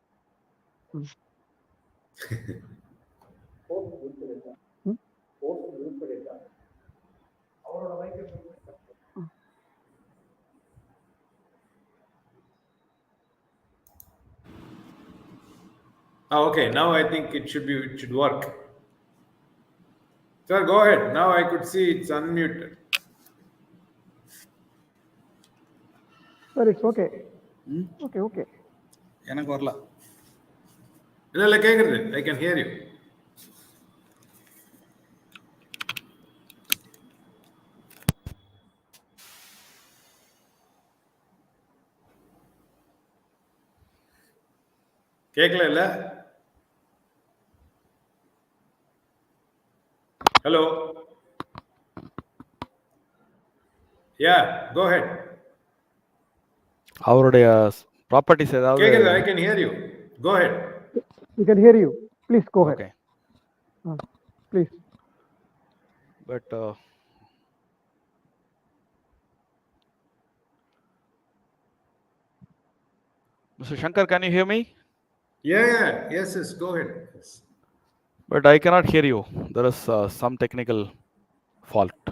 A: Okay, now I think it should work. Sir, go ahead. Now I could see it's unmuted.
C: Sir, it's okay. Okay.
D: எனக்கு வரல.
A: இல்லை கேட்குறது. I can hear you. கேட்கல இல்ல? Hello. Yeah, go ahead.
D: அவருடைய properties ஏதாவது
A: கேக்குது. I can hear you. Go ahead.
C: We can hear you. Please go ahead.
D: Okay.
C: Please.
D: But Mr. Shankar, can you hear me?
A: Yeah. Yes. Go ahead. Yes.
D: But I cannot hear you. There is some technical fault.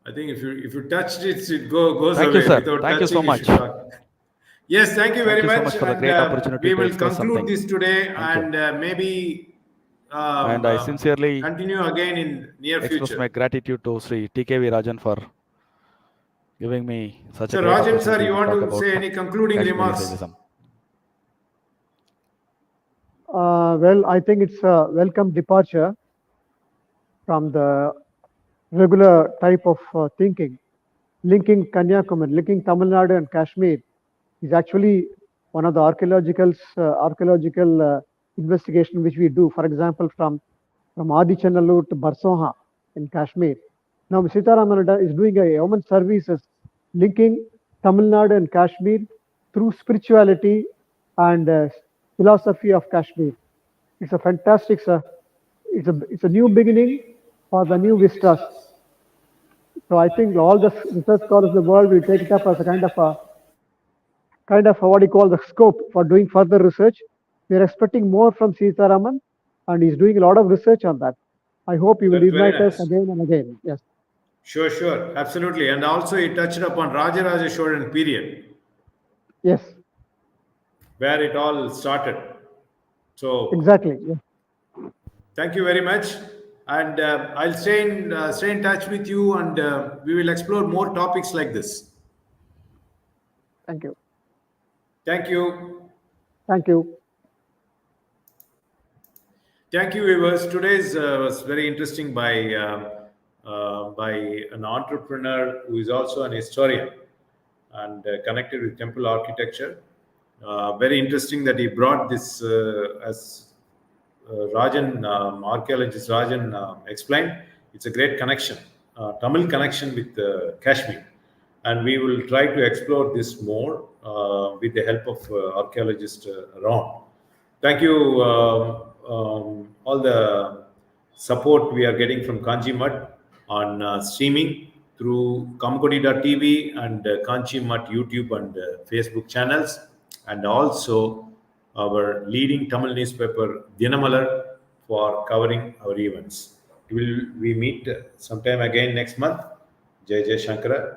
A: I think if you touched it, it goes
D: Thank
A: away.
D: You, sir.
A: Without
D: Thank
A: touching,
D: you so much.
A: should talk. Yes, thank you very
D: Thank you
A: much.
D: so much for the great opportunity
A: we
D: to
A: will
D: express
A: conclude
D: something.
A: this today,
D: Thank
A: and maybe
D: and I sincerely
A: continue again in near
D: express
A: future.
D: my gratitude to Sri TKV Rajan for giving me such
A: So
D: a great
A: Rajan
D: opportunity
A: sir, you
D: to
A: want
D: talk
A: to
D: about
A: say any concluding
D: Kashmiri
A: remarks?
D: Saivism.
C: Well, I think it's a welcome departure from the regular type of thinking. Linking Kanyakumari, linking Tamil Nadu and Kashmir is actually one of the archaeological investigation which we do. For example, from Adichanallur to Barsoha in Kashmir. Now, Seetharaman is doing a human services linking Tamil Nadu and Kashmir through spirituality and philosophy of Kashmir. It's a fantastic, it's a new beginning for the new vistas. So I think all the research scholars of the world will take it up as a kind of what you call the scope for doing further research. We are expecting more from Seetharaman, and he's doing a lot of research on that. I hope he will invite us again and again. Yes.
A: Sure, absolutely. And also he touched upon Rajaraja Cholan period.
C: Yes.
A: Where it all started. So
C: exactly. Yeah.
A: Thank you very much. And I'll stay in touch with you, and we will explore more topics like this.
C: Thank you.
A: Thank you.
C: Thank you.
A: Thank you, viewers. Today's was very interesting by by an entrepreneur who is also an historian and connected with temple architecture. Very interesting that he brought this as Rajan, archaeologist Rajan explained. It's a great connection, Tamil connection with Kashmir. And we will try to explore this more with the help of archaeologists around. Thank you, all the support we are getting from Kanchi Mutt on streaming through Kamakoti.tv and Kanchi Mutt YouTube and Facebook channels, and also our leading Tamil newspaper Dinamalar for covering our events. Will we meet sometime again next month? Jai Jai Shankara.